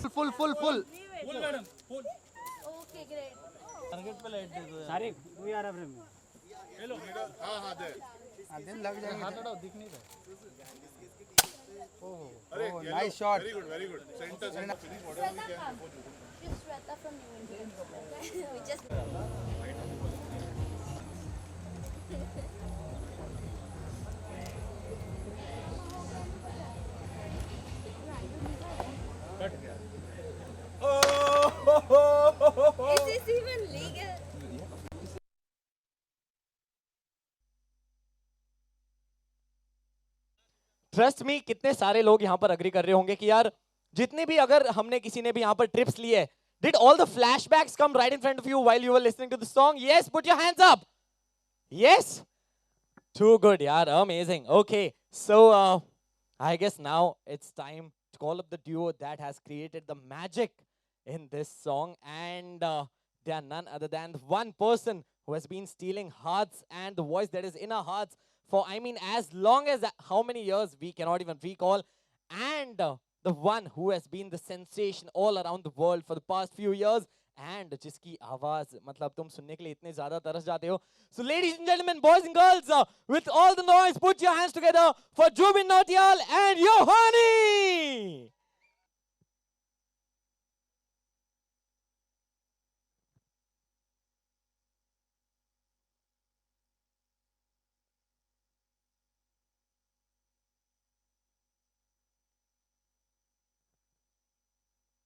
Full. Full, madam. Full. Okay, great. Target पे light दे दो। सारे वही आ रहा फ्रेम में। Hello. हाँ दे। दिन लग जाएगा। हाथ हटाओ, दिख नहीं रहा। Oh nice shot. Very good. Center. Finish whatever we can. She's Shweta from New India. We just. Is this even legal? Trust me, कितने सारे लोग यहाँ पर अग्री कर रहे होंगे कि यार जितने भी, अगर हमने किसी ने भी यहाँ पर ट्रिप्स लिए है, did all the flashbacks come right in front of you while you were listening to the song? Yes, put your hands up. Yes, too good, yaar, amazing. Okay, so I guess now it's time to call up the duo that has created the magic in this song, and they are none other than the one person who has been stealing hearts and the voice that is in our hearts for, I mean, as long as how many years we cannot even recall, and the one who has been the sensation all around the world for the past few years, and जिसकी आवाज मतलब तुम सुनने के लिए इतने ज़्यादा तरस जाते हो. So ladies and gentlemen, boys and girls, with all the noise, put your hands together for Jubin, Nautiyal and Yohani.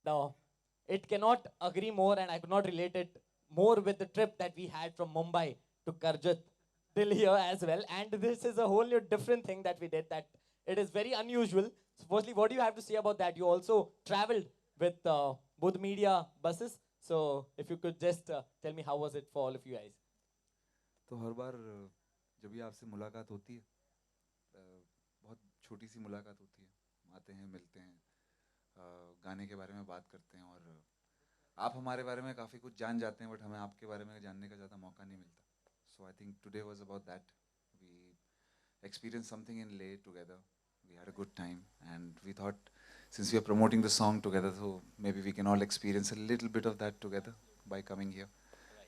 No, it cannot agree more, and I could not relate it more with the trip that we had from Mumbai to Karjat till here as well. And this is a whole new different thing that we did, that it is very unusual. So firstly, what do you have to say about that? You also traveled with both media buses. So if you could just tell me, how was it for all of you guys? तो हर बार जब भी आपसे मुलाकात होती है, बहुत छोटी सी मुलाकात होती है, आते हैं, मिलते हैं, गाने के बारे में बात करते हैं, और आप हमारे बारे में काफ़ी कुछ जान जाते हैं, बट हमें आपके बारे में जानने का ज़्यादा मौका नहीं मिलता. So I think today was about that. We experienced something in Leh together. We had a good time, and we thought, since we are promoting the song together, so maybe we can all experience a little bit of that together by coming here.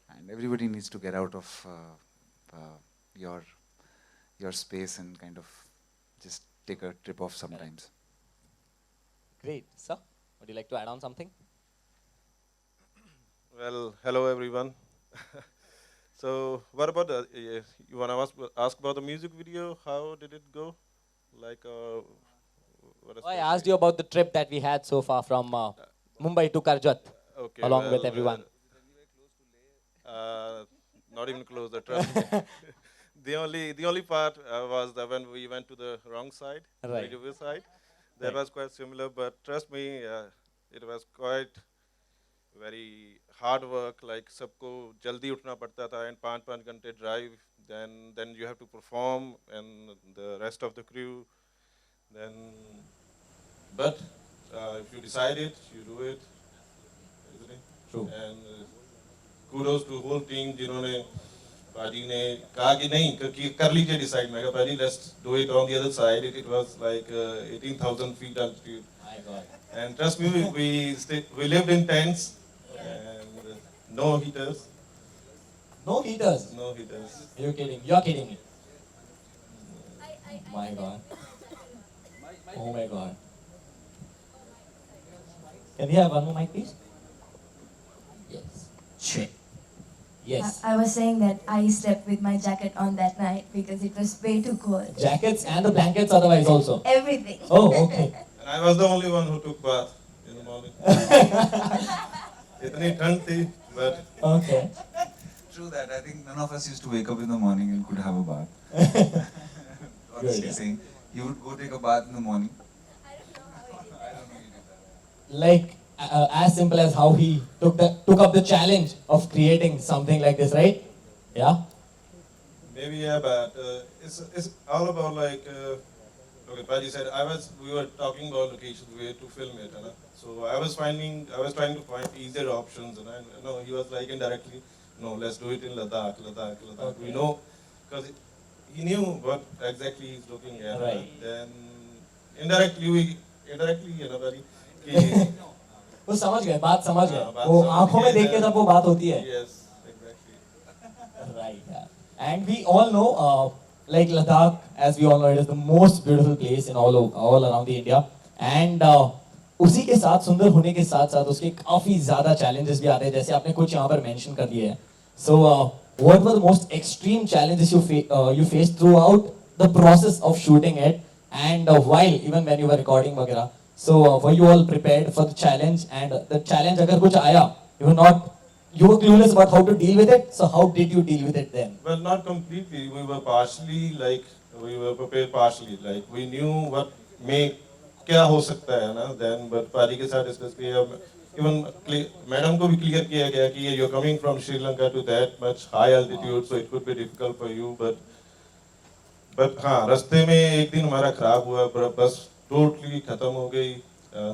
And everybody needs to get out of your space and kind of just take a trip off sometimes. Great. Sir, would you like to add on something? Well, hello everyone. So, what about you want to ask about the music video? How did it go? Like, I asked you about the trip that we had so far from Mumbai to Karjat, okay, along with everyone. Not even close. Trust me. The only part was that when we went to the wrong side, Right. the side. That was quite similar, but trust me, it was quite very hard work. Like सबको जल्दी उठना पड़ता था, and 5 घंटे drive. Then you have to perform, and the rest of the crew. But if you decide it, you do it, isn't it? True. And kudos to whole team जिन्होंने पाजी ने कहा कि नहीं कर लीजिए decide. मैं कहा पाजी, let's do it on the other side. It was like 18,000 feet altitude. My God. And trust me, we lived in tents and no heaters. No heaters. No heaters. You're kidding. You're kidding me. My God. Oh my God. Can we have one more mic, please? Yes. Sure. Yes. I was saying that I slept with my jacket on that night because it was way too cold. Jackets and the blankets otherwise also. Everything. Oh, okay. And I was the only one who took bath in the morning. इतनी ठंड थी, but Okay. True that. I think none of us used to wake up in the morning and could have a bath. Honestly yeah. saying, you would go take a bath in the morning. Like as simple as how he took up the challenge of creating something like this, right? Yeah. maybe yeah, but it's all about like. Okay, Paji said we were talking about locations where to film it, and so I was trying to find easier options, and I know he was like indirectly, no, let's do it in Ladakh. Okay. We know, because he knew what exactly he's looking at. Right. Then indirectly, very, वो समझ गए, बात समझ गए, हाँ, बात वो समझ आंखों में गए, देख के जब वो बात होती है. Yes, exactly. Right, yeah. And we all know, like Ladakh, as we all know, it is the most beautiful place in all around the India. And उसी के साथ सुंदर होने के साथ साथ उसके काफी ज्यादा challenges भी आते हैं, जैसे आपने कुछ यहाँ पर mention कर दिए हैं. So, what were the most extreme challenges you faced throughout the process of shooting it, and while even when you were recording वगैरह? So, were you all prepared for the challenge? And the challenge अगर कुछ आया, you were clueless about how to deal with it. So how did you deal with it then? Well, not completely. We were partially like we were prepared partially. Like we knew what may क्या हो सकता है ना. Then but पारी के साथ discuss किया. Even madam को भी clear किया गया कि you're coming from Sri Lanka to that much high altitude, so it could be difficult for you. But हाँ, रास्ते में एक दिन हमारा खराब हुआ, बस totally खत्म हो गई.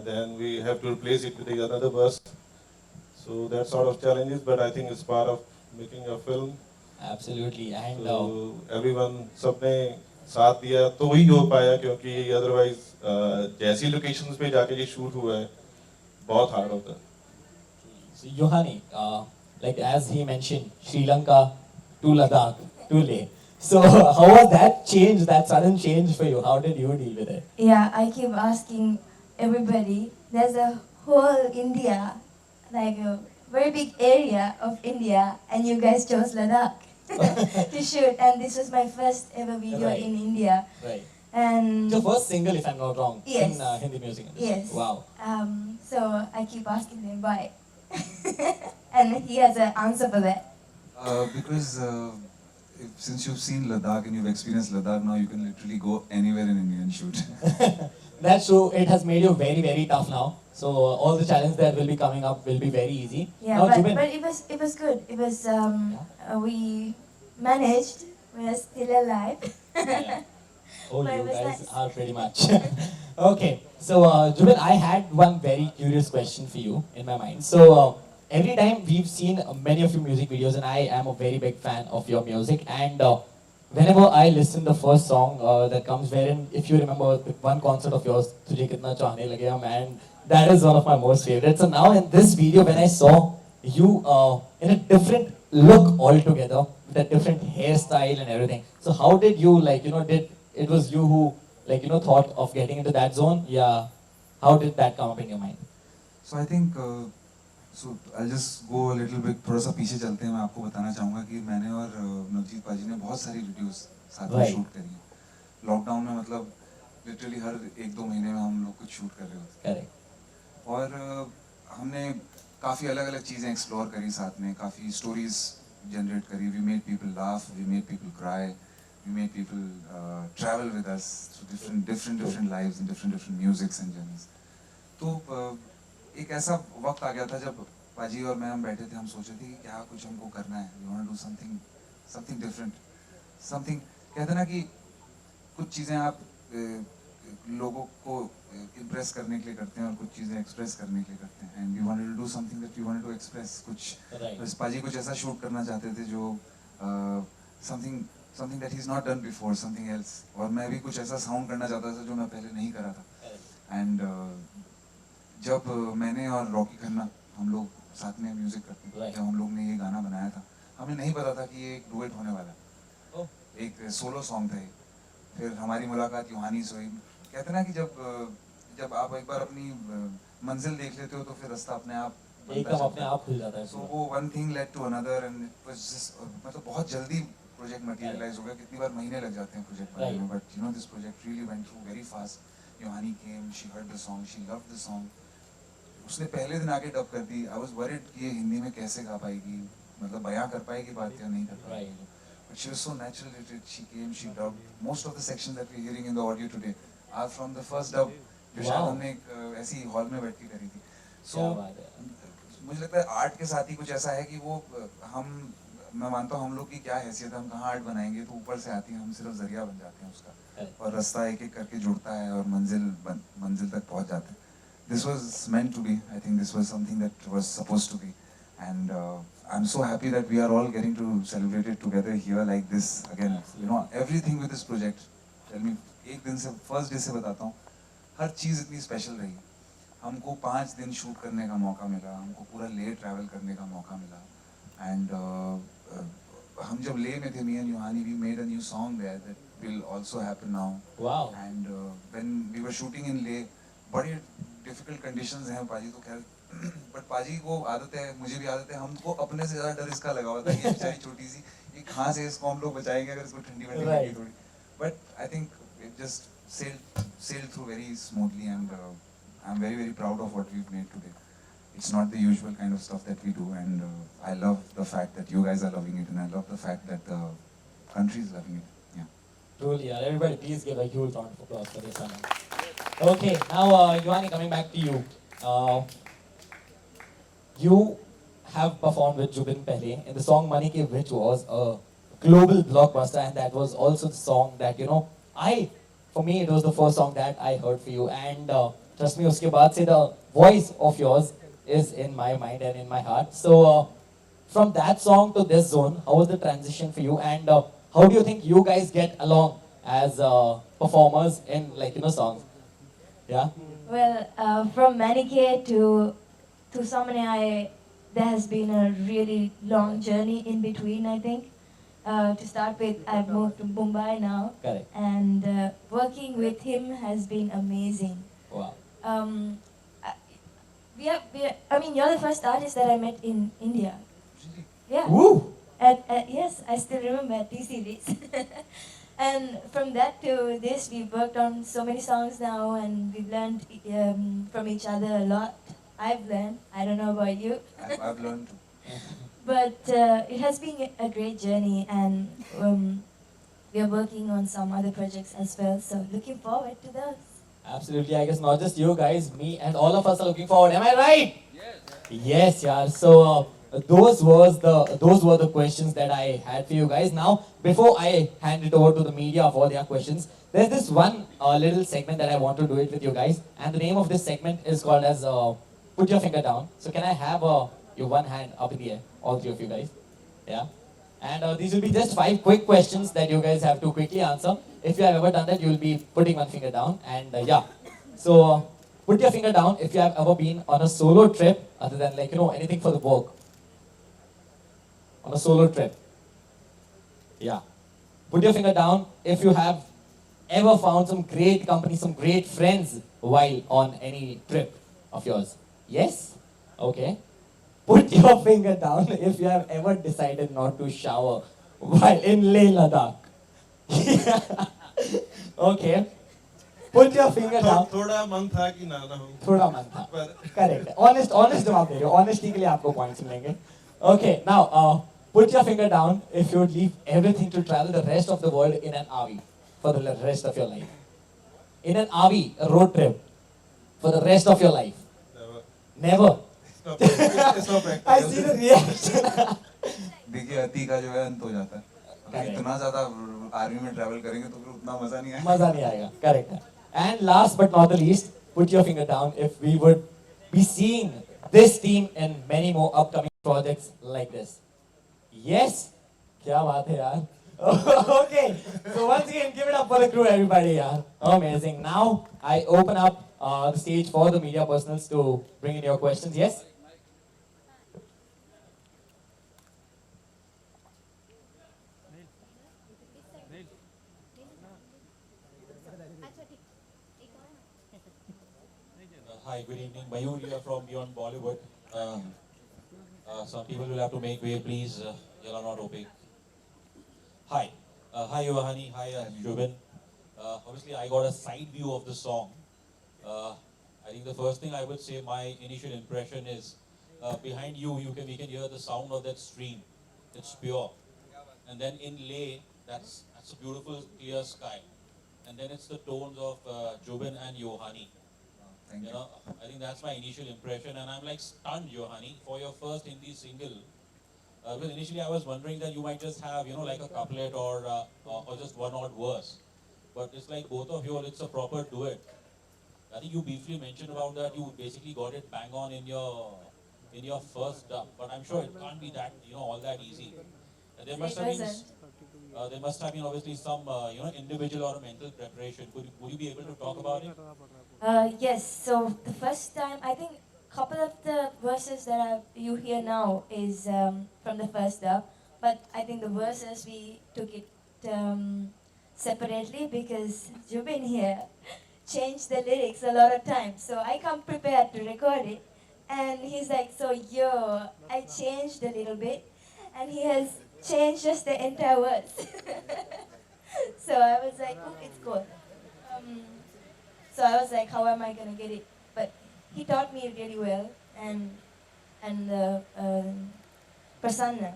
Then we have to replace it with another bus. So that sort of challenges, but I think it's part of making a film. Absolutely, and so everyone सबने साथ दिया तो वही हो पाया, क्योंकि otherwise जैसी locations पे जाके ये shoot हुआ है बहुत hard होता. So Yohani, like as he mentioned, Sri Lanka to Ladakh to Leh. So how was that change, that sudden change for you? How did you deal with it? Yeah, I keep asking everybody. There's a whole India, like a very big area of India, and you guys chose Ladakh to shoot. And this was my first ever video Right. in India. Right. And Your first single, if I'm not wrong, Yes. in Hindi music industry. yes. Wow. So I keep asking him why, and he has an answer for that. Because since you've seen Ladakh and you've experienced Ladakh, now you can literally go anywhere in India and shoot. That's true. It has made you very, very tough now. So all the challenges that will be coming up will be very easy. Yeah, Now, but, Jubin, but it was good. It was we managed. We're still alive. yeah. Oh, But you it was guys nice. are pretty much. Okay, so Jubin, I had one very curious question for you in my mind. So every time we've seen many of your music videos, and I am a very big fan of your music. And whenever I listen the first song that comes, wherein if you remember one concert of yours, "Tujhe Kitna Chahne Lagega," man, that is one of my most favorites. So now in this video, when I saw you in a different look altogether, with a different hairstyle and everything. So how did you did it was you who thought of getting into that zone? Yeah. How did that come up in your mind? So I think so I'll just go a little bit, थोड़ा सा पीछे चलते हैं. मैं आपको बताना चाहूँगा कि मैंने और नवजीत पाजी ने बहुत सारी वीडियोस साथ में Right. शूट करी हैं. लॉकडाउन में मतलब लिटरली हर 1-2 महीने में हम लोग कुछ शूट कर रहे होते. Correct. और हमने काफ़ी अलग अलग चीज़ें एक्सप्लोर करी साथ में, काफ़ी स्टोरीज जनरेट करी. We made people laugh, we made people cry, we made people travel with us through different lives and different musics and journeys. तो एक ऐसा वक्त आ गया था जब पाजी और मैं हम बैठे थे, हम सोचे थे कि क्या कुछ हमको करना है. We want to do something different, something. कहते हैं ना कि कुछ चीज़ें आप लोगों को इम्प्रेस करने के लिए करते हैं और कुछ चीज़ें एक्सप्रेस करने के लिए करते हैं. And we wanted to do something that we wanted to express. कुछ Right. बस पाजी कुछ ऐसा शूट करना चाहते थे जो something that he is not done before, something else. और मैं भी कुछ ऐसा साउंड करना चाहता था जो मैं पहले नहीं करा था. एंड जब मैंने और रॉकी खन्ना हम लोग साथ में म्यूजिक करते हैं, Right. जब हम लोग ने ये गाना बनाया था, हमें नहीं पता था कि ये एक डुएट होने वाला है. Oh. एक सोलो सॉन्ग था ये. फिर हमारी मुलाकात योहानी से हुई. कहते हैं ना कि जब आप एक बार अपनी मंजिल देख लेते हो तो फिर रास्ता अपने आप बनता एकदम चलता अपने है. आप खुल जाता है. So वो one thing led to another and it was just मतलब बहुत जल्दी प्रोजेक्ट मटेरियलाइज हो गया. कितनी बार महीने लग जाते हैं प्रोजेक्ट बनाने में, but you know this project really went through very fast. Yohani came, she heard the song, she loved the song. उसने पहले दिन आके डब कर दी. आई वाज वरीड कि ये हिंदी में कैसे गा पाएगी, मतलब बयां कर पाएगी बात या नहीं कर पाएगी. But she was so natural at it. She came, she dubbed. Most of the sections that we're hearing in the audio today are from the first dub. जो शायद हमने एक ऐसी हॉल में बैठ के करी थी. So मुझे लगता है आर्ट के साथ ही कुछ ऐसा है कि वो मैं मानता हूँ हम लोग की क्या हैसियत है, हम कहाँ आर्ट बनाएंगे, तो ऊपर से आती है, हम सिर्फ जरिया बन जाते हैं उसका, और रास्ता एक एक करके जुड़ता है और मंजिल तक पहुँच जाते हैं. This was meant to be. I think this was something that was supposed to be, and I'm so happy that we are all getting to celebrate it together here like this again. You know, everything with this project. Tell me, एक दिन से first day से बताता हूँ, हर चीज़ इतनी special रही. हमको 5 दिन शूट करने का मौका मिला, हमको पूरा ले ट्रैवल करने का मौका मिला. एंड हम जब ले में थे, me and Yohani, we made a new song there that will also happen now. Wow. And when we were shooting in Leh, बड़ी डिफिकल्ट कंडीशंस हैं पाजी, तो खैर बट पाजी को आदत है, मुझे भी आदत है, हमको अपने से ज़्यादा डर इसका लगा हुआ था कि बेचारी छोटी सी, ये कहाँ से इसको हम लोग बचाएंगे अगर इसको ठंडी वंडी लगी थोड़ी. But I think it just sailed through very smoothly, and I'm very, very proud of what we've made today. It's not the usual kind of stuff that we do, and I love the fact that you guys are loving it, and I love the fact that the country is loving it. Yeah. Truly, yeah. Everybody, please give a huge round of applause for this, Anand. Okay, now Yohani, coming back to you. You have performed with Jubin pehle in the song Money Ke, which was a global blockbuster, and that was also the song that, you know, for me, it was the first song that I heard for you, and trust me, uske baad se the voice of yours is in my mind and in my heart. So, from that song to this zone, how was the transition for you, and how do you think you guys get along as performers in, like, you know, songs? Yeah? Well, from Manike to SAMNE, there has been a really long journey in between, I think. To start with, I've moved to Mumbai now. Correct. And working with him has been amazing. Wow. I mean, you're the first artist that I met in India. Yeah. Woo! Yes, I still remember at T series. And from that to this, we've worked on so many songs now, and we've learned from each other a lot. I've learned. I don't know about you. I've learned too. But it has been a great journey, and we are working on some other projects as well. So looking forward to those. Absolutely, I guess not just you guys, me and all of us are looking forward. Am I right? Yes, yeah. So those were the questions that I had for you guys. Now, before I hand it over to the media for their questions, there's this one little segment that I want to do it with you guys, and the name of this segment is called as Put Your Finger Down. So can I have your one hand up in the air, all three of you guys? Yeah. And these will be just 5 quick questions that you guys have to quickly answer. If you have ever done that, you will be putting one finger down. And yeah. So put your finger down if you have ever been on a solo trip, other than, like, you know, anything for the work. On a solo trip. Yeah. Put your finger down if you have ever found some great company, some great friends while on any trip of yours. Yes? Okay. Put your finger down if you have ever decided not to shower while in Leh Ladakh. Okay. Put your finger down. थोड़ा मन था कि ना हो. थोड़ा मन था. Correct. Honest जवाब दे रहे हो. Honesty के लिए आपको points मिलेंगे. Okay. Now, put your finger down if you would leave everything to travel the rest of the world in an RV for the rest of your life. In an RV, a road trip, for the rest of your life. Never. It's not practical. I see the reaction. देखिए अति का जो है अंत हो जाता है. अगर इतना ज़्यादा आर्मी में ट्रैवल करेंगे तो फिर उतना मज़ा नहीं आएगा. मज़ा नहीं आएगा. Correct. And last but not the least, put your finger down if we would be seeing this team in many more upcoming projects like this. Yes? क्या बात है यार. Okay. So once again, give it up for the crew, everybody. यार. Amazing. Now I open up the stage for the media personals to bring in your questions. Yes? Hi, good evening. Mayur here from Beyond Bollywood. Some people will have to make way, please. You are not opaque. Hi. Hi, Yohani. Hi, Jubin. Obviously, I got a side view of the song. I think the first thing I would say, my initial impression is, behind you, we can hear the sound of that stream. It's pure. And then in Leh, that's a beautiful, clear sky. And then it's the tones of Jubin and Yohani. Thank you. know, I think that's my initial impression, and I'm like stunned, Yohani, for your first Hindi single. Because initially I was wondering that you might just have, like a couplet or just one odd verse. But it's like both of you, it's a proper duet. I think you briefly mentioned about that. You basically got it bang on in your first dub, but I'm sure it can't be that all that easy. And there must have been there must have been obviously some individual or mental preparation. Would you be able to talk about it? Yes, so the first time, I think a couple of the verses that you hear now is from the first dub, but I think the verses we took it separately because Jubin here changed the lyrics a lot of times. So I come prepared to record it, and he's like, so yo, I changed a little bit, and he has changed just the entire words. So I was like, oh, it's cool. So I was like, how am I gonna get it? But he taught me really well, and Prasanna.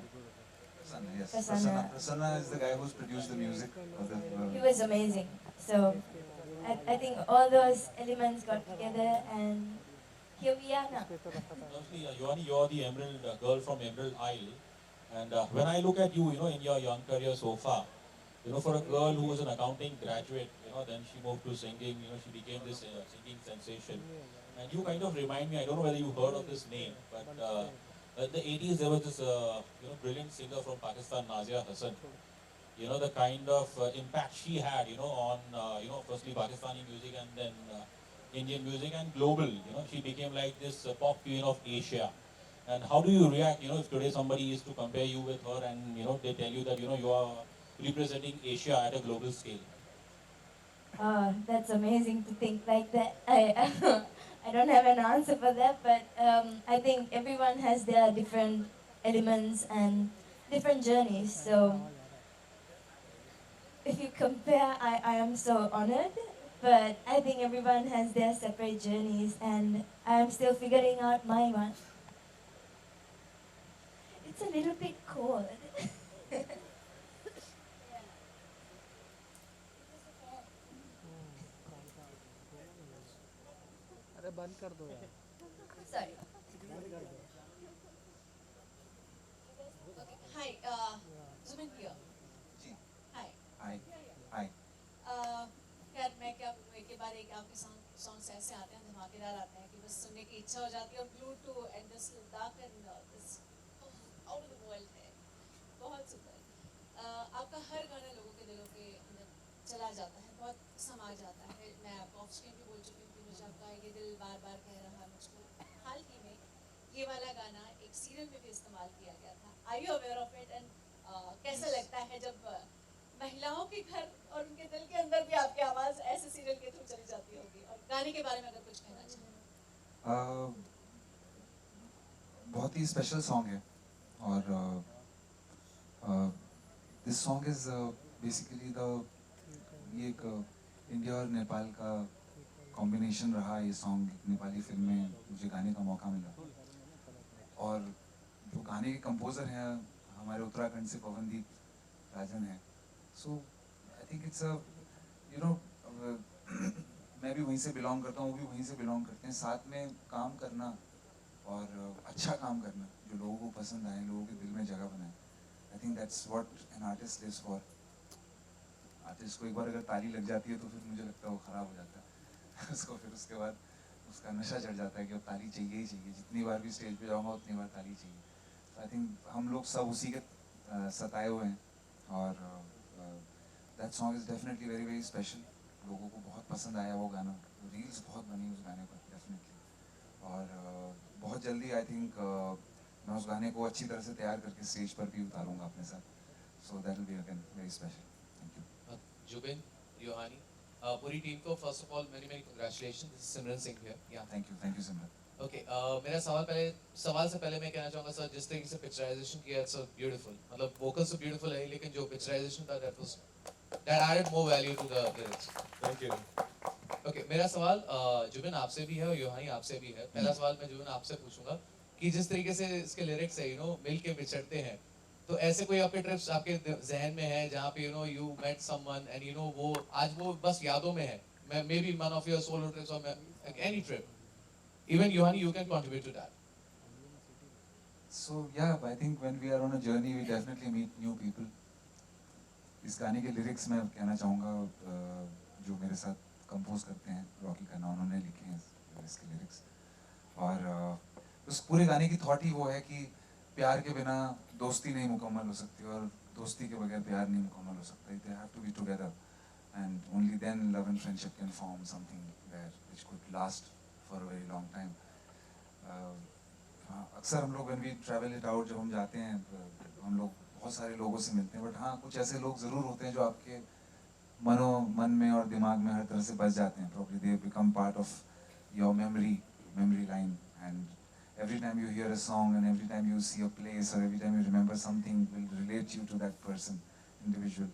Prasanna, yes. Prasanna. Prasanna is the guy who's produced the music of the. He was amazing. So I think all those elements got together, and here we are now. Obviously, Yohani, you're the Emerald girl from Emerald Isle, and when I look at you, in your young career so far, for a girl who was an accounting graduate, then she moved to singing, she became this singing sensation. And you kind of remind me, I don't know whether you heard of this name, but in the 80s there was this, brilliant singer from Pakistan, Nazia Hassan. The kind of impact she had, on, firstly Pakistani music and then Indian music and global, she became like this pop queen of Asia. And how do you react, if today somebody is to compare you with her and, they tell you that, you are representing Asia at a global scale? That's amazing to think like that. I don't have an answer for that, but I think everyone has their different elements and different journeys. So if you compare, I am so honored, but I think everyone has their separate journeys, and I'm still figuring out my one. It's a little bit cold. अरे बंद कर दो यार. Sorry. Okay. Hi, Jubin here. Ji. Hi. Hi. Hi. खैर मैं क्या बोलूँ, एक के बाद एक आपके सॉन्ग्स ऐसे आते हैं, धमाकेदार आते हैं कि बस सुनने की इच्छा हो जाती है, और blue too and this Ladakh and this out of the world है, बहुत सुंदर. आपका हर गाना लोगों के दिलों के अंदर चला जाता है, बहुत समा जाता है. मैं आपको ऑफ स्क्रीन भी बोल चुकी हूँ कि मुझे आपका ये दिल बार बार कह रहा है मुझको. हाल ही में ये वाला गाना एक सीरियल में भी इस्तेमाल किया गया था. Are you aware of it? And कैसा लगता है जब महिलाओं के घर और उनके दिल के अंदर भी आपकी आवाज़ ऐसे सीरियल के थ्रू चली जाती होगी? और गाने के बारे में अगर कुछ कहना चाहें. बहुत ही स्पेशल सॉन्ग है, और दिस सॉन्ग इज बेसिकली ये एक इंडिया और नेपाल का कॉम्बिनेशन रहा. ये सॉन्ग नेपाली फिल्म में मुझे गाने का मौका मिला, और जो गाने के कंपोज़र हैं हमारे उत्तराखंड से पवनदीप राजन हैं. सो आई थिंक इट्स मैं भी वहीं से बिलोंग करता हूँ, वो भी वहीं से बिलोंग करते हैं. साथ में काम करना और अच्छा काम करना जो लोगों को पसंद आए, लोगों के दिल में जगह बनाए. I think that's what an artist lives for. Artist को एक बार अगर ताली लग जाती है तो फिर मुझे लगता है वो ख़राब हो जाता है. उसको फिर उसके बाद उसका नशा चढ़ जाता है कि अब ताली चाहिए ही चाहिए. जितनी बार भी स्टेज पे जाऊँगा उतनी बार ताली चाहिए. तो आई थिंक हम लोग सब उसी के सताए हुए हैं, और that song is definitely very very special. लोगों को बहुत पसंद आया वो गाना, रील्स बहुत बनी उस गाने पर डेफिनेटली. और बहुत जल्दी आई थिंक मैं उस गाने को अच्छी तरह से तैयार करके स्टेज पर भी उतारूँगा अपने साथ. So that will be again very special. Thank you. Jubin, Yohani, पूरी टीम को फर्स्ट ऑफ ऑल मेरी congratulation. This is Simran Singh here. या थैंक यू सिमरन. ओके, मेरा सवाल से पहले मैं कहना चाहूँगा सर, जिस तरीके से पिक्चराइजेशन किया इट्स सो ब्यूटीफुल. मतलब वोकल्स तो ब्यूटीफुल है, लेकिन जो पिक्चराइजेशन था that added more value to the lyrics. Thank you. Okay, मेरा सवाल जुबिन आपसे भी है और योहानी आपसे भी है. पहला सवाल मैं जुबिन आपसे पूछूंगा कि जिस तरीके से इसके लिरिक्स है मिल के विचरते हैं, तो ऐसे कोई आपके ट्रिप्स आपके जहन में है जहाँ पे यू मेट समवन एंड वो आज वो बस यादों में है? May be one of your solo trips or any trip. Even Yohani, you can contribute to that. So yeah, I think when we are on a journey, we definitely meet new people. इस गाने के lyrics मैं कहना चाहूँगा, जो मेरे साथ compose करते हैं रॉकी खन्ना, उन्होंने लिखे हैं इसके लिरिक्स. और उस पूरे गाने की थॉट ही वो है कि प्यार के बिना दोस्ती नहीं मुकम्मल हो सकती, और दोस्ती के बगैर प्यार नहीं मुकम्मल हो सकता. They have to be together, and only then love and friendship can form something there which could last for a very long time. हाँ, अक्सर हम लोग when we travel it out, जब हम जाते हैं हम लोग बहुत सारे लोगों से मिलते हैं, बट हाँ कुछ ऐसे लोग ज़रूर होते हैं जो आपके मन में और दिमाग में हर तरह से बस जाते हैं. Probably they become part of your memory line, and every time you hear a song and every time you see a place or every time you remember something will relate you to that person, individual.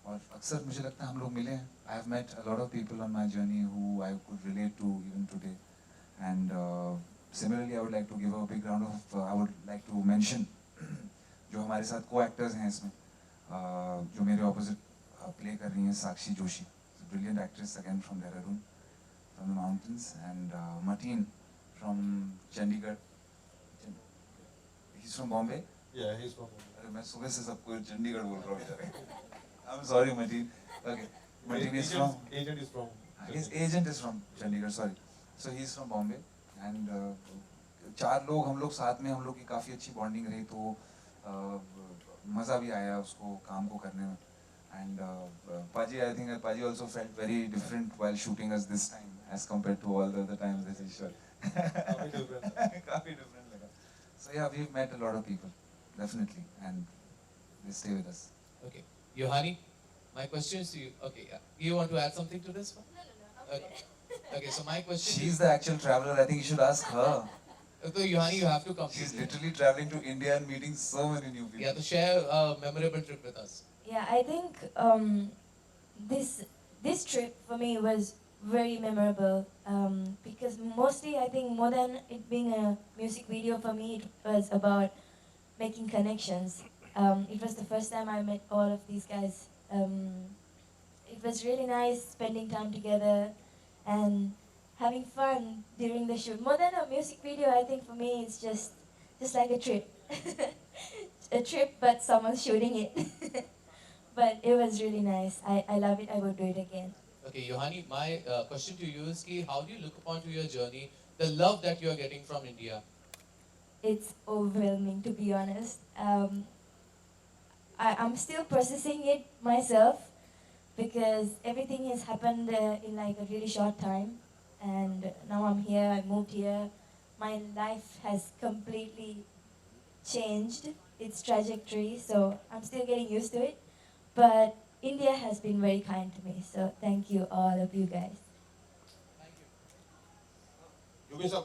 और अक्सर मुझे लगता है हम लोग मिले हैं. I have met a lot of people on my journey who I could relate to even today, and similarly I would like to give a big round of I would like to mention जो हमारे साथ co-actors हैं इसमें, जो मेरे opposite play कर रही हैं, साक्षी Joshi, brilliant actress again from Dehradun, from the mountains, and Martin from Chandigarh. He's from Bombay. Yeah, he's from Bombay. अरे मैं सुबह से सबको चंडीगढ़ बोल रहा हूँ बेचारे. I'm sorry, Martin. Okay, Martin is from. Agent is from. His agent is from Chandigarh. Sorry. So he's from Bombay, and चार लोग हम लोग साथ में, हम लोग की काफ़ी अच्छी बॉन्डिंग रही, तो मज़ा भी आया उसको काम को करने में. And Paji, I think Paji also felt very different while shooting us this time as compared to all the other times that he shot. काफ़ी different लगा. So yeah, we've met a lot of people, definitely, and they stay with us. Okay, Yohani, my question is to you. Okay, yeah. You want to add something to this one? No. Okay, so my question. She's the actual traveler. I think you should ask her. So Yohani, you have to come. She's literally traveling to India and meeting so many new people. Yeah, to share a memorable trip with us. Yeah, I think this trip for me was very memorable because mostly I think more than it being a music video for me, it was about making connections. It was the first time I met all of these guys. It was really nice spending time together and having fun during the shoot. More than a music video, I think for me it's just like a trip. A trip, but someone's shooting it. But it was really nice. I love it. I would do it again. Okay, Yohani, my question to you is ki, how do you look upon to your journey, the love that you are getting from India? It's overwhelming, to be honest. I'm still processing it myself because everything has happened in like a really short time. And now I'm here, I moved here. My life has completely changed its trajectory, so I'm still getting used to it. But India has been very kind to me, so thank you, all of you guys. Thank you. Jubin sir.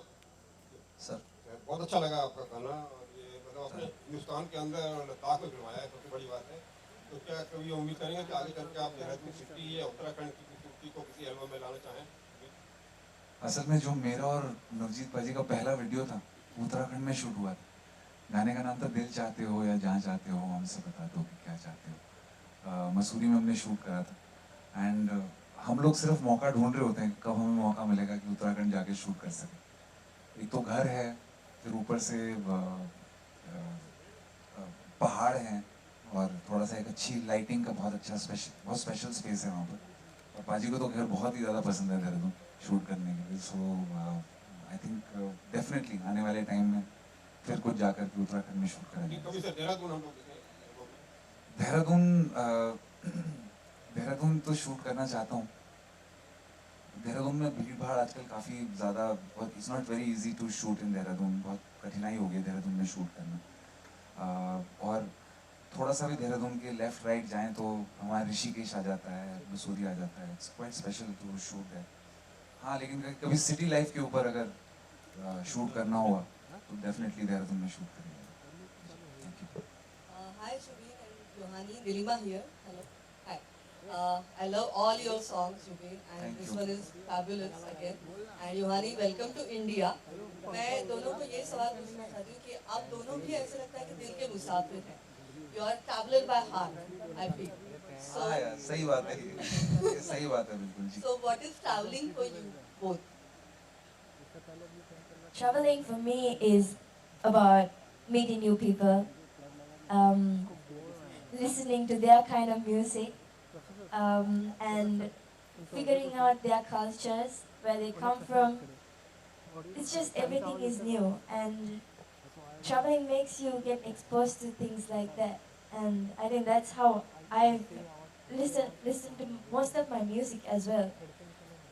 Sir. बहुत अच्छा लगा आपका गाना, और ये मतलब अपने हिंदुस्तान के अंदर और लद्दाख में फिल्माया है, सबसे बड़ी बात है. तो क्या कभी उम्मीद करेंगे कि आगे करके आप देहरादून सिटी या उत्तराखंड की खूबसूरती को किसी एल्बम में लाना चाहें? असल में जो मेरा और नवजीत पाजी का पहला वीडियो था, उत्तराखंड में शूट हुआ था. गाने का नाम था दिल चाहते हो या जहाँ चाहते हो हमसे बता दो कि क्या चाहते हो. मसूरी में हमने शूट करा था, एंड हम लोग सिर्फ मौका ढूंढ रहे होते हैं कब हमें मौका मिलेगा कि उत्तराखंड जाके शूट कर सकें. एक तो घर है, फिर ऊपर से पहाड़ हैं, और थोड़ा सा एक अच्छी लाइटिंग का बहुत स्पेशल स्पेस है वहाँ पर. और पाजी को तो घर बहुत ही ज़्यादा पसंद है देहरादून शूट करने के लिए. सो आई थिंक डेफिनेटली आने वाले टाइम में फिर कुछ जाकर के उत्तराखंड में शूट करेंगे. देहरादून तो शूट करना चाहता हूँ. देहरादून में भीड़ भाड़ आजकल काफ़ी ज़्यादा, it's not very easy to shoot in Dehradun. बहुत कठिनाई हो गई देहरादून में शूट करना. और थोड़ा सा भी देहरादून के लेफ्ट राइट जाएं तो हमारा ऋषिकेश आ जाता है, मसूरी आ जाता है. It's quite special to shoot है. हाँ, लेकिन कभी सिटी लाइफ के ऊपर अगर शूट करना हुआ तो डेफिनेटली देहरादून में शूट करेंगे. Thank you. Hi Jubin and Yohani, Nilima here. Hello. Hi. I love all your songs, Jubin, and Thank this you. one is fabulous again. And Yohani, welcome to India. मैं दोनों को ये सवाल पूछना चाहती हूँ कि आप दोनों भी ऐसे लगता है कि दिल के मुसाफिर हैं. You are traveler by heart, I feel. So, हाँ यार, सही बात है. ये सही बात है बिल्कुल जी. so what is traveling for you both? Traveling for me is about meeting new people, listening to their kind of music, and figuring out their cultures, where they come from. It's just everything is new, and traveling makes you get exposed to things like that. and I think that's how I listen to most of my music as well,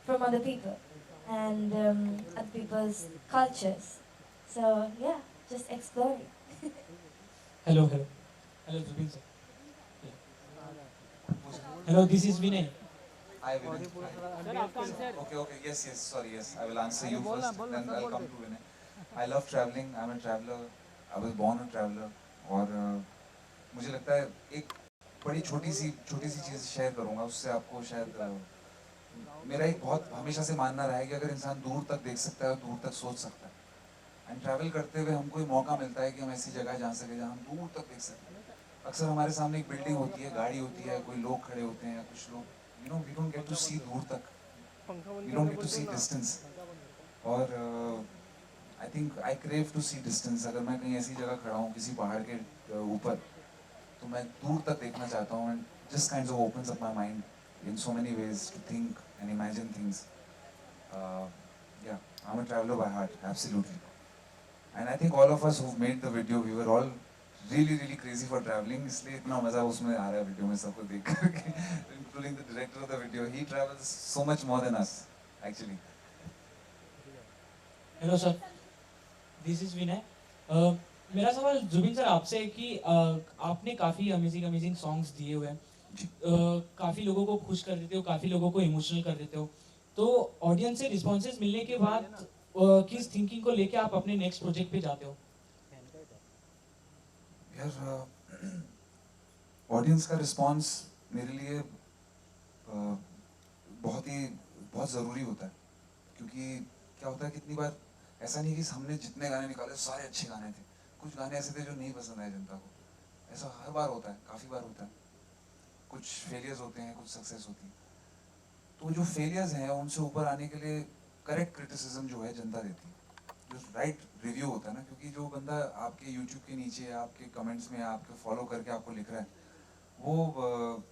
from other people and other people's cultures. So yeah, just exploring. Hello, hello. Hello, Jubin sir. Hello, this is Vinay. Hi, Vinay. Hi. Okay, yes, sorry, yes. I will answer you first, then I'll come to Vinay. I love traveling. I'm a traveler. I was born a traveler. और मुझे लगता है एक बड़ी छोटी सी चीज़ share करूँगा, उससे आपको शायद मेरा एक बहुत हमेशा से मानना रहा है कि अगर इंसान दूर तक देख सकता है और दूर तक सोच सकता है, एंड ट्रैवल करते हुए हमको एक मौका मिलता है कि हम ऐसी जगह जा सके जहाँ हम दूर तक देख सकें। अक्सर हमारे सामने एक बिल्डिंग होती है, गाड़ी होती है, कोई लोग खड़े होते हैं, कुछ लोग, we don't get to see दूर तक, we don't get to see distance. और I think I crave to see distance. अगर मैं कहीं ऐसी जगह खड़ा हूँ किसी पहाड़ के ऊपर, तो मैं दूर तक देखना चाहता हूँ, and just kinds of opens up my mind in so many ways to think and imagine things. Yeah, I'm a traveler by heart, absolutely. And I think all of us who've made the video, we were all really crazy for traveling. इसलिए इतना मजा उसमें आ रहा है video में सबको देख करके, including the director of the video. He travels so much more than us, actually. Hello sir, this is Vinay. मेरा सवाल जुबिन सर आपसे है कि आपने काफ़ी अमेजिंग सॉन्ग्स दिए हुए हैं, काफ़ी लोगों को खुश कर देते हो, काफ़ी लोगों को इमोशनल कर देते हो, तो ऑडियंस से रिस्पॉन्सेज मिलने के बाद किस थिंकिंग को लेके आप अपने नेक्स्ट प्रोजेक्ट पे जाते हो? यार, ऑडियंस का रिस्पॉन्स मेरे लिए बहुत ज़रूरी होता है, क्योंकि क्या होता है कितनी बार ऐसा नहीं कि हमने जितने गाने निकाले सारे अच्छे गाने थे, कुछ गाने ऐसे थे जो नहीं पसंद आए जनता को। ऐसा हर बार होता है, काफ़ी बार होता है। कुछ फेलियर्स होते हैं, कुछ सक्सेस होती है। तो जो फेलियर्स हैं उनसे ऊपर आने के लिए करेक्ट क्रिटिसिज्म जो है जनता देती है, जो राइट रिव्यू होता है ना, क्योंकि जो बंदा आपके यूट्यूब के नीचे, आपके कमेंट्स में, आपके फॉलो करके आपको लिख रहा है, वो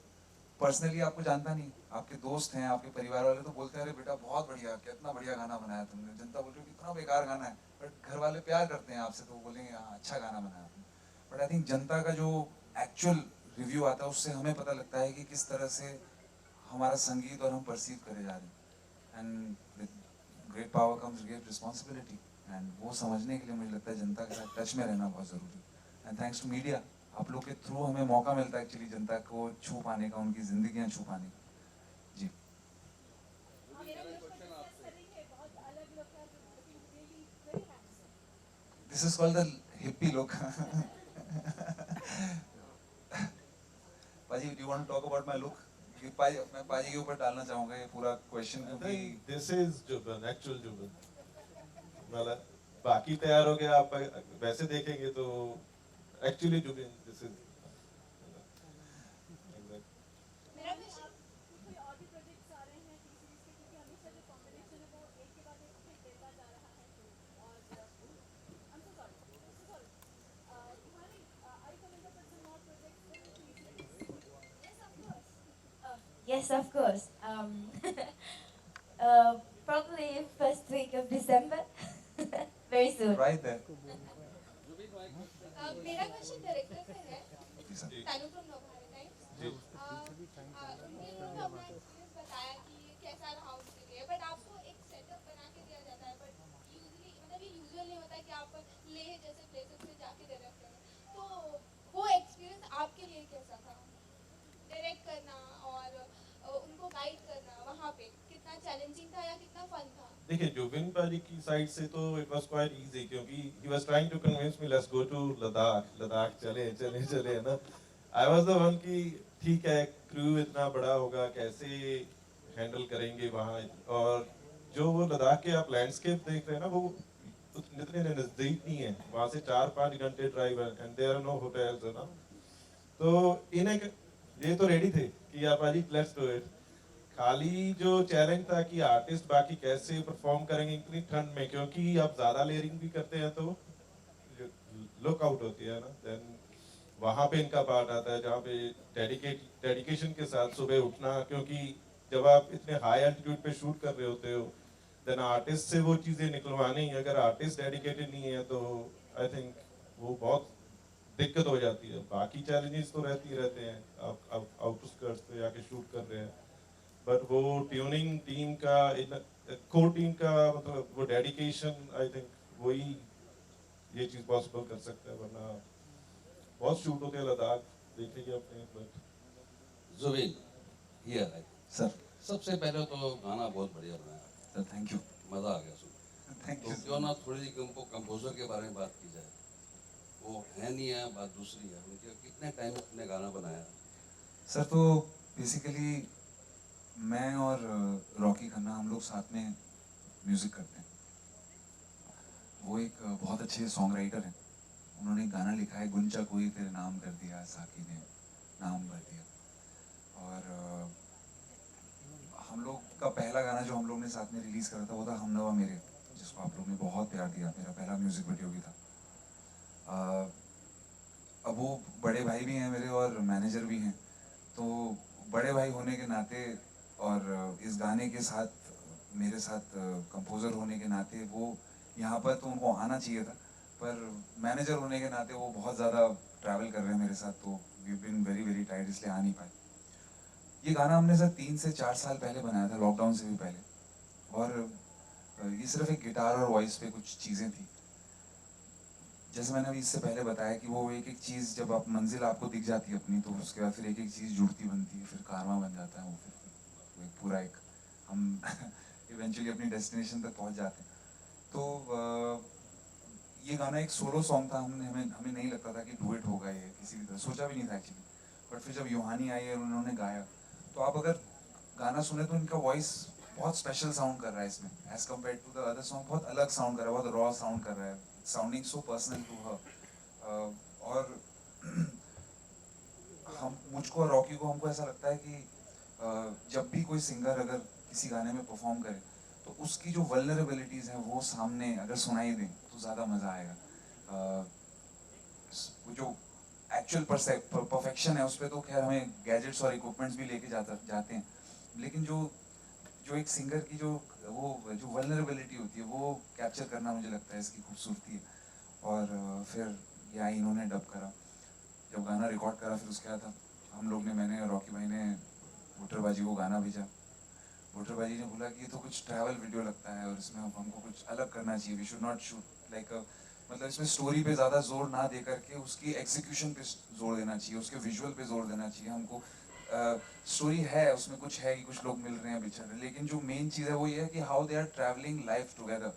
पर्सनली आपको जानता नहीं। आपके दोस्त हैं, आपके परिवार वाले तो बोलते हैं अरे बेटा बहुत बढ़िया, कितना बढ़िया गाना बनाया तुमने। जनता बोल रही है कितना बेकार गाना है, बट घर वाले प्यार करते हैं आपसे, तो वो बोलेंगे हाँ अच्छा गाना बनाया तुमने। बट आई थिंक जनता का जो एक्चुअल रिव्यू आता है, उससे हमें पता लगता है कि किस तरह से हमारा संगीत और हम परसीव करे जा रहे हैं। And with great power comes great responsibility, and वो समझने के लिए मुझे लगता है जनता के साथ टच में रहना बहुत ज़रूरी है। एंड थैंक्स टू मीडिया, आप लोग के थ्रू हमें मौका मिलता है एक्चुअली जनता को छू पाने का, उनकी ज़िंदगियाँ छू पाने का। जी, this is called the hippie look. Paaji, do you want to talk about my look? मैं पाजी के ऊपर डालना चाहूँगा ये पूरा क्वेश्चन, क्योंकि this is Zubeen, actual Zubeen. मतलब बाकी तैयार हो गया, आप वैसे देखेंगे तो actually Zubeen this is. Yes, of course. Probably first week of December. Very soon. right there. मेरा क्वेश्चन डायरेक्टर से है, तानु फ्रॉम नवभारत टाइम्स। उन्होंने अपना एक्सपीरियंस बताया कि कैसा रहा उनके लिए, बट आपको एक सेटअप बना के दिया जाता है, बट यूजुअली मतलब ये यूजुअल नहीं होता कि आप लेह जैसे प्लेसेस पे जाके डायरेक्ट करें, तो वो एक्सपीरियंस आपके लिए कैसा था? डायरेक्ट करना और उनको गाइड करना वहाँ पे कितना चैलेंजिंग था या कितना फन था? देखिए, जुबिन पाजी की साइड से तो इट वाज क्वाइट इजी, क्योंकि he was trying to convince me let's go to Ladakh चले है ना। आई वाज द वन की ठीक है, क्रू इतना बड़ा होगा, कैसे हैंडल करेंगे वहाँ, और जो वो लद्दाख के आप लैंडस्केप देख रहे हैं ना, वो इतने नजदीक नहीं है, वहाँ से 4-5 घंटे ड्राइव है, and there are no hotels, है ना। तो इन्हें ये तो रेडी थे कि आप पाजी लेट्स डू इट। खाली जो चैलेंज था कि आर्टिस्ट बाकी कैसे परफॉर्म करेंगे इतनी ठंड में, क्योंकि आप ज्यादा लेयरिंग भी करते हैं तो लुक आउट होती है ना। देन वहाँ पे इनका पार्ट आता है जहाँ पे डेडिकेशन के साथ सुबह उठना, क्योंकि जब आप इतने हाई एल्टीट्यूड पे शूट कर रहे होते हो, देन आर्टिस्ट से वो चीज़ें निकलवानी, अगर आर्टिस्ट डेडिकेटेड नहीं है तो आई थिंक वो बहुत दिक्कत हो जाती है। बाकी चैलेंजेस तो रहते हैं, आप आउटस्कर्ट्स पे जाके शूट कर रहे हैं, बट वो ट्यूनिंग टीम का, कोर टीम का मतलब वो डेडिकेशन, आई थिंक वही ये चीज़ पॉसिबल कर सकता है, वरना बहुत शूट होते हैं लद्दाख देखेंगे अपने। बट जुबिन हियर सर, सबसे पहले तो गाना बहुत बढ़िया बनाया सर थैंक यू। मजा आ गया सुन। थैंक तो यू। क्यों ना थोड़ी सी हमको कंपोजर के बारे में बात की जाए। वो है नहीं है, बात दूसरी है, उनके कितने टाइम में अपने गाना बनाया? सर तो बेसिकली मैं और रॉकी खन्ना हम लोग साथ में म्यूज़िक करते हैं। वो एक बहुत अच्छे सॉन्ग राइटर हैं। उन्होंने एक गाना लिखा है, गुंचा कोई तेरे नाम कर दिया, साकी ने नाम भर दिया। और हम लोग का पहला गाना जो हम लोग ने साथ में रिलीज़ करा था वो था हमनवा मेरे, जिसको आप लोग ने बहुत प्यार दिया। मेरा पहला म्यूज़िक वीडियो भी था। अब वो बड़े भाई भी हैं मेरे और मैनेजर भी हैं, तो बड़े भाई होने के नाते और इस गाने के साथ मेरे साथ कंपोज़र होने के नाते वो यहाँ पर तो उनको आना चाहिए था, पर मैनेजर होने के नाते वो बहुत ज़्यादा ट्रैवल कर रहे हैं मेरे साथ, तो we been very very tired, इसलिए आ नहीं पाए। ये गाना हमने सर 3 से 4 साल पहले बनाया था, लॉकडाउन से भी पहले। और ये सिर्फ एक गिटार और वॉइस पे कुछ चीज़ें थी। जैसे मैंने अभी इससे पहले बताया कि वो एक एक चीज़ जब आप मंजिल आपको दिख जाती है अपनी, तो उसके बाद फिर एक एक चीज़ जुड़ती बनती है, फिर कारवां बन जाता है वो, फिर एक पूरा एक हम इवेंचुअली अपनी डेस्टिनेशन तक पहुंच जाते हैं। तो ये गाना एक सोलो सॉन्ग था। हमें नहीं लगता था कि डुएट होगा, ये किसी भी तरह सोचा भी नहीं था एक्चुअली। बट फिर जब योहानी आई और उन्होंने गाया, तो आप अगर गाना सुने तो इनका वॉइस बहुत स्पेशल साउंड कर रहा है इसमें, as compare to the other song. बहुत अलग साउंड कर रहा है, बहुत रॉ साउंड कर रहा है, sounding so personal to her. और मुझको और रॉकी को, हमको ऐसा लगता है कि जब भी कोई सिंगर अगर किसी गाने में परफॉर्म करे, तो उसकी जो वल्नरेबिलिटीज़ हैं वो सामने अगर सुनाई दें तो ज़्यादा मज़ा आएगा। जो एक्चुअल परफेक्शन है उस पर तो खैर हमें गैजेट्स और इक्विपमेंट्स भी लेके जाते हैं, लेकिन जो एक सिंगर की जो वल्नरेबिलिटी होती है वो कैप्चर करना मुझे लगता है इसकी खूबसूरती है। और फिर या इन्होंने डब करा, जब गाना रिकॉर्ड करा, फिर उसके बाद हम लोग ने, मैंने और रॉकी भाई ने भुट्टरबाजी को गाना भेजा। भुट्टरबाजी ने बोला कि ये तो कुछ ट्रैवल वीडियो लगता है और इसमें हमको कुछ अलग करना चाहिए, we should not shoot like, मतलब इसमें स्टोरी पे ज़्यादा जोर ना दे करके उसकी एग्जीक्यूशन पे जोर देना चाहिए, उसके विजुअल पे जोर देना चाहिए हमको। स्टोरी है उसमें, कुछ है कि कुछ लोग मिल रहे हैं बिछड़ रहे हैं, लेकिन जो मेन चीज़ है वो ये है कि how they are travelling life together,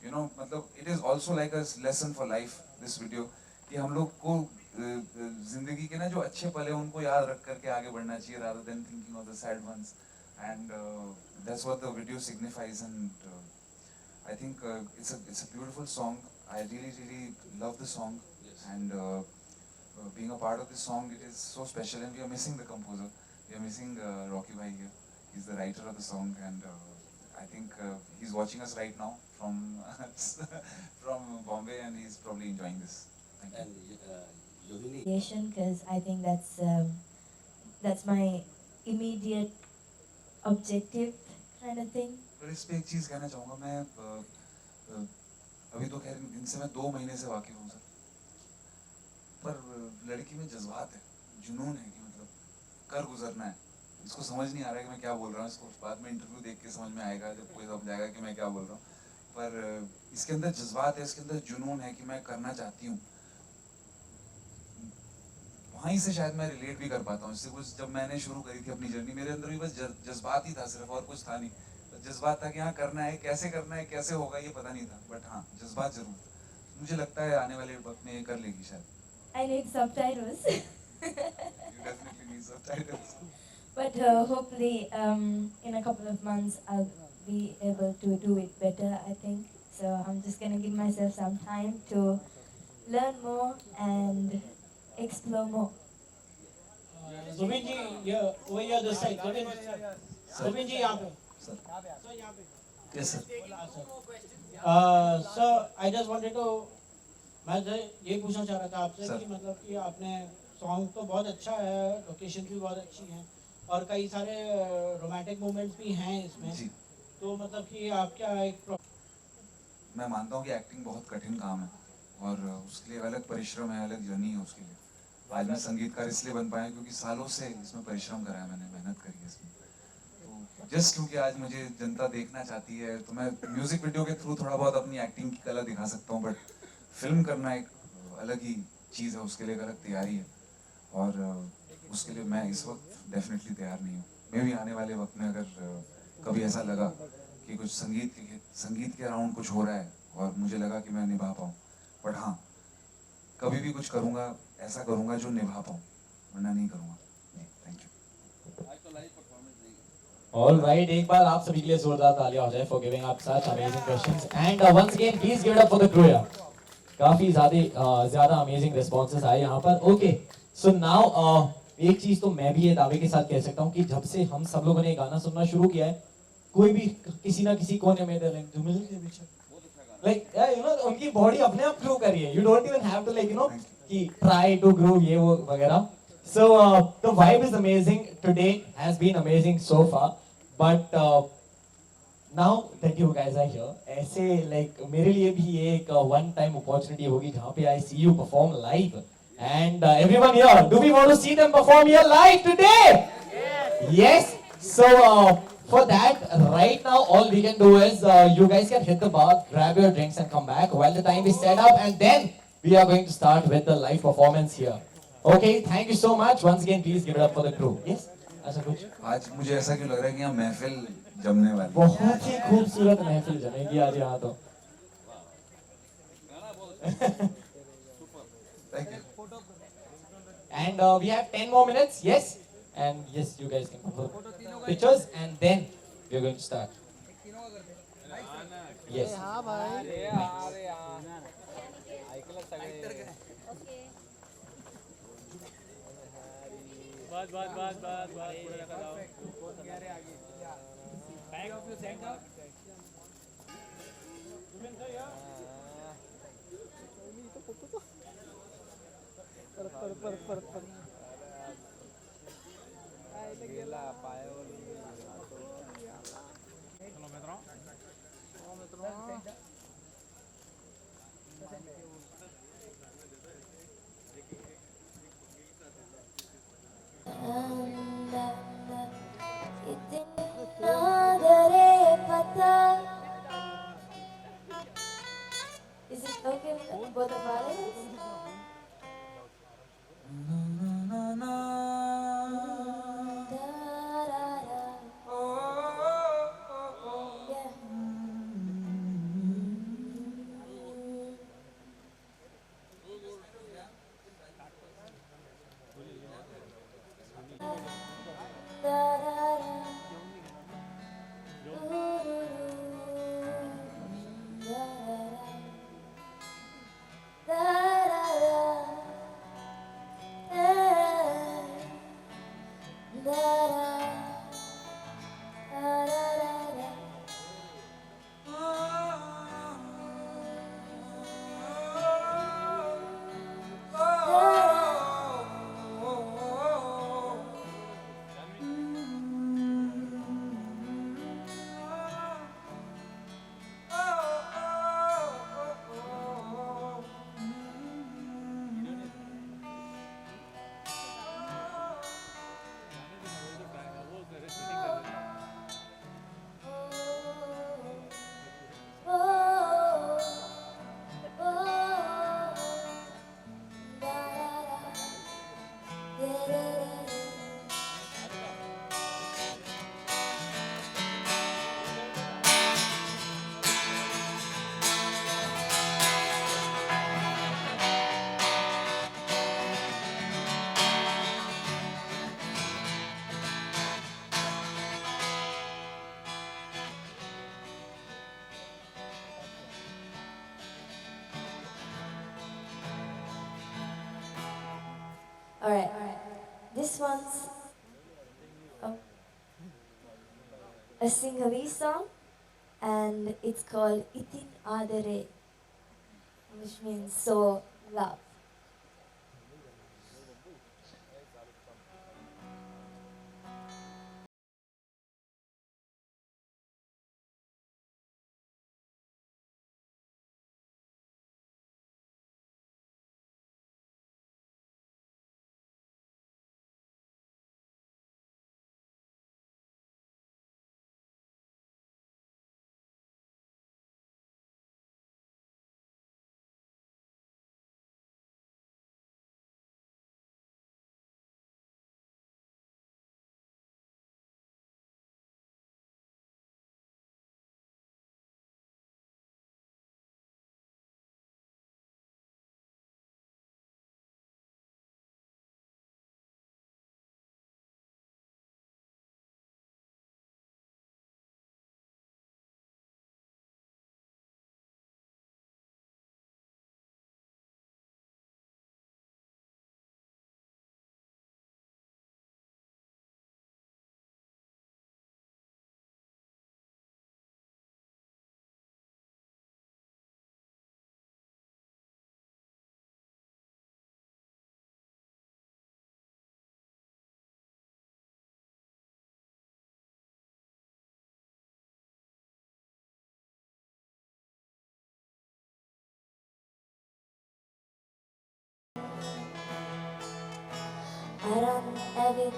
you know. मतलब it is also like a lesson for life this video, कि हम लोग को जिंदगी के ना जो अच्छे पल हैं उनको याद रख करके आगे बढ़ना चाहिए, rather than thinking of the sad ones, and that's what the video signifies. And I think it's a beautiful song. I really love the song. Yes. And being a part of this song, it is so special, and we are missing the composer. We are missing Rocky Bhai here. He's the writer of the song, and I think he's watching us right now from from Bombay, and he's probably enjoying this. Thank you. And Yohani, Because I think that's my immediate objective kind of thing. पर इस पे एक चीज़ कहना चाहूँगा मैं, अभी तो खैर इनसे मैं 2 महीने से वाकिफ़ हूँ सर, पर लड़की में जज्बात है, जुनून है कि मतलब कर गुजरना है। इसको समझ नहीं आ रहा है कि मैं क्या बोल रहा हूँ, इसको बाद में इंटरव्यू देख के समझ में आएगा, जब कोई समझाएगा कि मैं क्या बोल रहा हूँ। पर इसके अंदर जज्बात है, इसके अंदर जुनून है कि मैं करना चाहती हूँ। वहीं से शायद मैं रिलेट भी कर पाता हूँ इससे। कुछ जब मैंने शुरू करी थी अपनी जर्नी, मेरे अंदर भी बस जज्बात ही था सिर्फ, और कुछ था नहीं। जज्बात था कि हाँ करना है, कैसे होगा ये पता नहीं था, बट हाँ जज्बात जरूर था। मुझे लगता है आने वाले वक्त में ये कर लेगी शायद। I need subtitles. You definitely need subtitles. But hopefully in a couple of months I'll be able to do it better, I think. So I'm just going to give myself some time to learn more and explore more. Zubin जी, ये वो ये this side, Zubin जी यहाँ पे, sir यहाँ पे। Yes sir. Sir I just wanted to, मैं ये पूछना चाह रहा था आपसे कि मतलब कि आपने सॉन्ग तो बहुत अच्छा है, लोकेशन भी बहुत अच्छी है और कई सारे रोमांटिक मोमेंट्स भी हैं इसमें जी। तो मतलब कि आप क्या एक मैं मानता हूँ कि एक्टिंग बहुत कठिन काम है, और उसके लिए अलग परिश्रम है, अलग जर्नी है उसके लिए। आज मैं संगीतकार इसलिए बन पाया क्योंकि सालों से इसमें परिश्रम करा है मैंने, मेहनत करी है इसमें। तो जस्ट क्योंकि आज मुझे जनता देखना चाहती है तो मैं म्यूजिक वीडियो के थ्रू थोड़ा बहुत अपनी एक्टिंग की कला दिखा सकता हूँ, बट फिल्म करना एक अलग ही चीज़ है, उसके लिए एक अलग तैयारी है और उसके लिए मैं इस वक्त डेफिनेटली तैयार नहीं हूँ। मैं भी आने वाले वक्त में अगर कभी ऐसा लगा कि कुछ संगीत के अराउंड कुछ हो रहा है और मुझे लगा कि मैं निभा पाऊँ, बट हाँ कभी भी कुछ करूँगा ऐसा करूँगा जो निभा पाऊँ, वरना नहीं करूँगा। Thank you. All right, एक बार आप सभी के लिए जोरदार तालियां हो जाए for giving up such amazing questions and once again please give it up for the crew यार। काफी ज्यादा अमेजिंग रिस्पॉन्सेस आए यहाँ पर। ओके सो नाउ एक चीज तो मैं भी ये दावे के साथ कह सकता हूँ कि जब से हम सब लोगों ने गाना सुनना शुरू किया है, कोई भी किसी ना किसी कोने में लाइक यू नो उनकी बॉडी अपने आप ग्रो कर रही है। You don't even have to like you know कि ट्राई टू ग्रो ये वो वगैरह। So the vibe is amazing today, has been amazing so far, but now that you guys are here, ऐसे लाइक मेरे लिए भी ये एक वन टाइम अपॉर्चुनिटी होगी जहां पे I see you perform live and everyone here, do we want to see them perform here live today? Yes. So for that, right now all we can do is you guys can hit the bar, grab your drinks and come back while the time is set up, and then we are going to start with the live performance here. Okay, thank you so much. Once again, please give it up for the crew. Yes. ऐसा कुछ? आज मुझे ऐसा क्यों लग रहा है कि यहाँ महफिल जमने वाली है। बहुत ही खूबसूरत महफिल जमेगी आज यहाँ तो। Thank you. And we have 10 more minutes. Yes. And yes, you guys can put pictures and then we are going to start. Yes. हाँ भाई। बस बस बस बस बस पूरा लगा दाओ back of you centre Zubeen sir या पर गेला पाया Is it okay with both of us? Alright, this one's a Sinhalese song and it's called Itin Adare, which means so love. run away.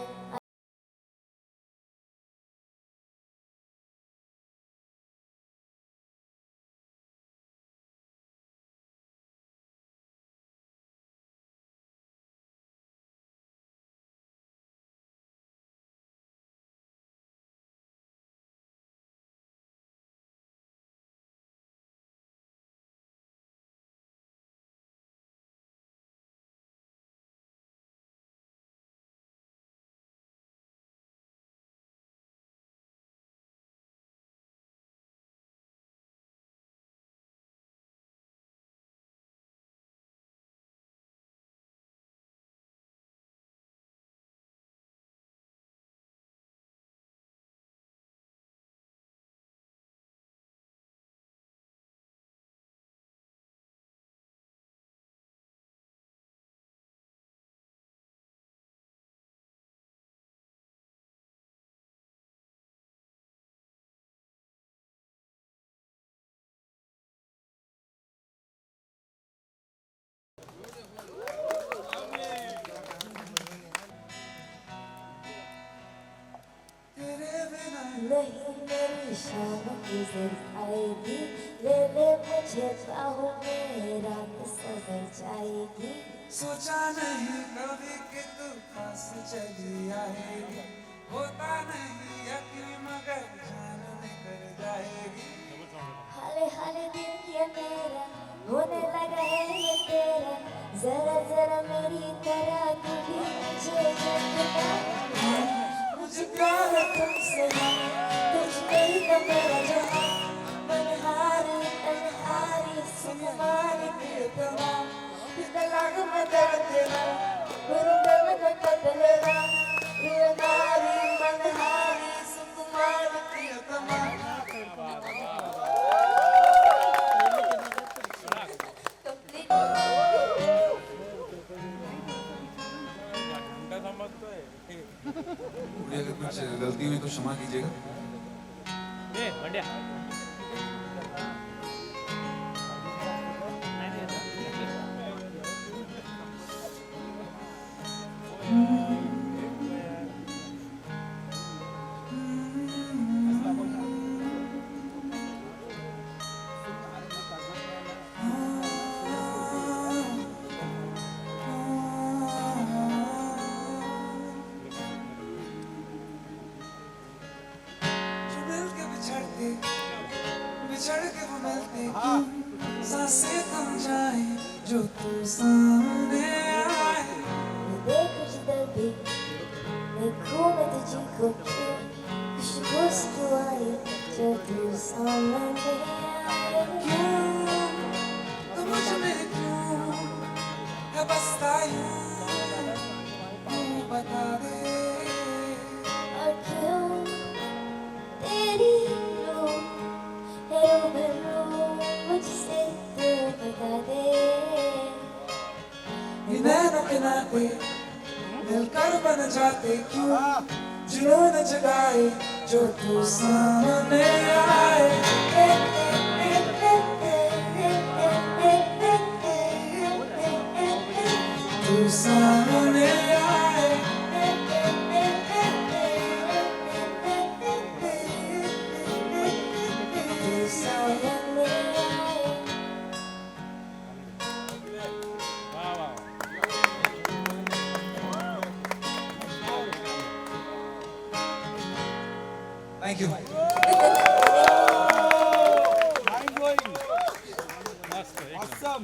नहीं मेरी शाम की ज़िद आएगी, ले ले मुझे बाहों में, रात सजल जाएगी। सोचा नहीं कभी कि तू पास चली आएगी, होता नहीं यकीन मगर जान निकल जाएगी। हाले हाले दिल ये मेरा होने लगा है ये तेरा, जरा जरा मेरी तरह तू भी मुझे जगना। मुझे प्यार है तुमसे, तुझ में ही तो मेरा जहां, मनहारी तन्हारी सुकुमारी प्रियतमा, कितना लाग मैं दर्द तेरा, गुरुंगा मैं बदलेगा, प्रियनारी मनहारी सुकुमारी प्रियतमा। अगर कुछ गलती हुई तो क्षमा कीजिएगा। बिछड़ के वो मिलते सांसें थम जाए जो तू सामने आए। देखो जिधर भी देखो मैं तुझको क्यों, खुशबू क्यों आए जो तू सामने आए। क्यों तो मुझ में क्यों है बसता यूं, तू बता दे। और क्यों तेरी मुझसे तू बता दे। ये नैनों के नाते मिलकर बन जाते क्यों, जुनून जगाए जो तू सामने आए। तू सामने आए। तू सामने आए। Thank you. Mind blowing. Awesome.